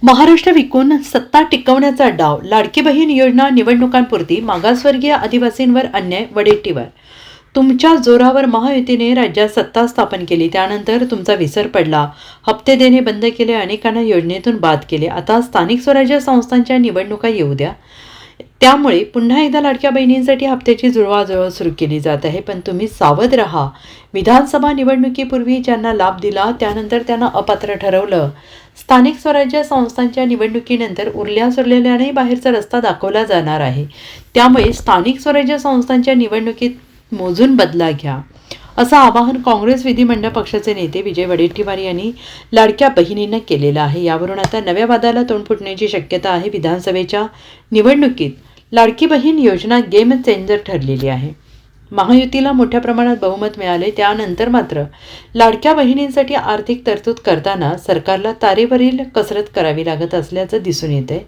महाराष्ट्र विकून सत्ता टिकवण्याचा डाव, लाडकी बहीण योजना निवडणुकांपुरती, मागासवर्गीय आदिवासींवर अन्याय, वडेट्टीवार. तुमच्या जोरावर महायुतीने राज्यात सत्ता स्थापन केली, त्यानंतर तुमचा विसर पडला, हप्ते देणे बंद केले, अनेकांना योजनेतून बाद केले. आता स्थानिक स्वराज्य संस्थांच्या निवडणुका येऊ द्या, त्यामुळे पुन्हा एकदा लाडक्या बहिणींसाठी हप्त्याची जुळवाजुळव सुरू केली जात आहे. पण तुम्ही सावध रहा. विधानसभा निवडणुकीपूर्वी ज्यांना लाभ दिला त्यानंतर त्यांना अपात्र ठरवलं. स्थानिक स्वराज्य संस्थांच्या निवडणुकीनंतर उरल्यासुरलेल्याने बाहेरचा रस्ता दाखवला जाणार आहे. त्यामुळे स्थानिक स्वराज्य संस्थांच्या निवडणुकीत मोजून बदला घ्या, असं आवाहन काँग्रेस विधिमंडळ पक्षाचे नेते विजय वडेट्टीवार यांनी लाडक्या बहिणींना केलेलं आहे. यावरून आता नव्या वादाला तोंड फुटण्याची शक्यता आहे. विधानसभेच्या निवडणुकीत लाडकी बहीण योजना गेम चेंजर ठरलेली आहे. महायुतीला मोठ्या प्रमाणात बहुमत मिळाले, त्यानंतर मात्र लाडक्या बहिणींसाठी आर्थिक तरतूद करताना सरकारला तारेवरील कसरत करावी लागत असल्याचं दिसून येतंय.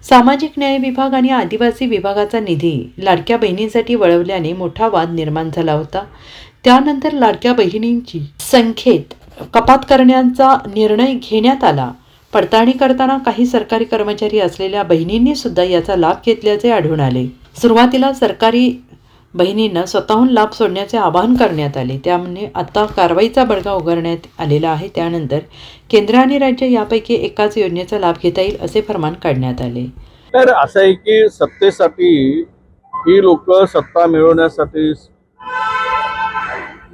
सामाजिक न्याय विभाग आणि आदिवासी विभागाचा निधी लाडक्या बहिणींसाठी वळवल्याने मोठा वाद निर्माण झाला होता. त्यानंतर लाडक्या बहिणींची संख्येत कपात करण्याचा निर्णय घेण्यात आला. पडताळणी करताना काही सरकारी कर्मचारी असलेल्या बहिणींनी सुद्धा याचा लाभ घेतल्याचे आढळून आले. सुरुवातीला सरकारी बहिणींना स्वतःहून लाभ सोडण्याचे आवाहन करण्यात आले, त्यामुळे आता कारवाईचा बडगा उगारण्यात आलेला आहे. त्यानंतर केंद्र आणि राज्य यापैकी एकाच योजनेचा लाभ घेता येईल असे फरमान काढण्यात आले. तर असं आहे की सत्तेसाठी ही लोक सत्ता मिळवण्यासाठी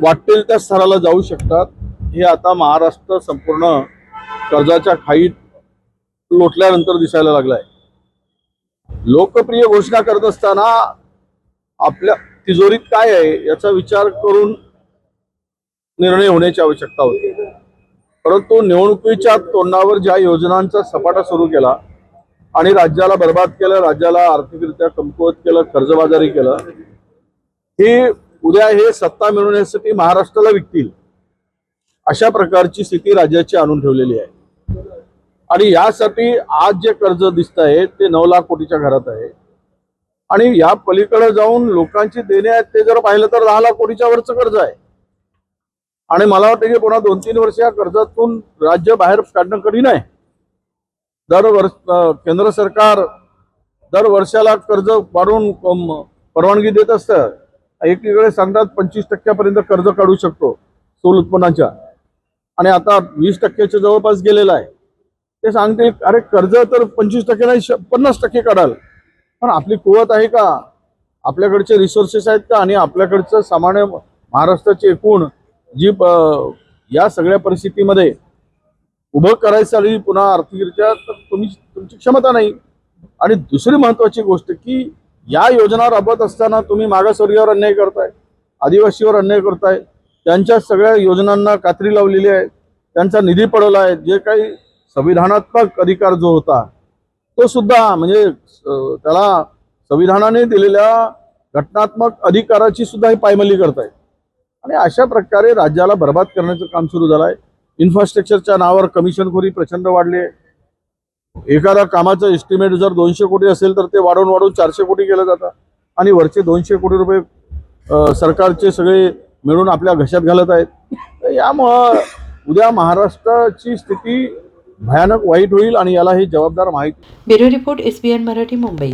वाटेल त्या स्तराला जाऊ शकतात. हे आता महाराष्ट्र संपूर्ण कर्जाच्या खाईत लोटल्यानंतर दिसायला लागलाय. लोकप्रिय घोषणा करत असताना आपल्या तिजोरीत काय आहे याचा विचार करून निर्णय होण्याची आवश्यकता होती. परंतु निवडणुकीच्या तोंडावर ज्या योजनांचा सपाटा सुरू केला आणि राज्याला बर्बाद केलं, राज्याला आर्थिकरित्या कमकुवत केलं, कर्जबाजारी केलं, हे उद्या हे सत्ता मिळवण्यासाठी महाराष्ट्राला विकतील अशा प्रकारची स्थिती राज्याची आणून ठेवलेली आहे. आणि यासाठी आज जे कर्ज दिसत आहे ते 9 लाख कोटीच्या घरात आहे. आणि या पलीकडे जाऊन लोकांची देणे आहेत ते जर पाहिलं तर 10 लाख कोटीच्या वरचं कर्ज आहे. आणि मला वाटतं की पुन्हा 2-3 वर्ष या कर्जातून राज्य बाहेर काढणं कठीण आहे. केंद्र सरकार दर वर्षाला कर्ज वाढवून परवानगी देत असतं. एकीकडे सांगतात 25% कर्ज काढू शकतो स्थूल उत्पन्नाच्या, आणि आता 20% जवळपास गेलेला आहे. ते सांगते अरे कर्ज तर 25% नाही 50% काढाल, पण आपली कुवत आहे का, आपल्याकडचे रिसोर्सेस आहेत का, आणि आपल्याकडचं सामान्य महाराष्ट्राची एकूण जी या सगळ्या परिस्थितीमध्ये उभं करायसाठी पुन्हा आर्थिकरित्या तुमची क्षमता नाही. आणि दुसरी महत्वाची गोष्ट की या योजना राबवत असताना तुम्ही मागासवर्गीयावर अन्याय करताय, आदिवासीवर अन्याय करताय, त्यांच्या सगळ्या योजनांना कात्री लावलेली आहे, त्यांचा निधी पडवला आहे. जे काही संविधानात्मक अधिकार जो होता तो सुद्धा म्हणजे त्याला संविधानाने दिलेल्या घटनात्मक अधिकाराची सुद्धा ही पायमल्ली करतायत. आणि अशा प्रकारे राज्याला बर्बाद करण्याचं काम सुरू झालं आहे. इन्फ्रास्ट्रक्चरच्या नावावर कमिशनखोरी प्रचंड वाढली आहे. एखादा कामाचं एस्टिमेट जर 200 कोटी असेल तर ते वाढवून 400 कोटी केलं जातं, आणि वरचे 200 कोटी रुपये सरकारचे सगळे मिळून आपल्या घशात घालत आहेत. तर यामुळं उद्या महाराष्ट्राची स्थिती भयानक वाईट होईल, आणि याला ही जबाबदार माहिती. Bureau report, SBN Marathi, Mumbai.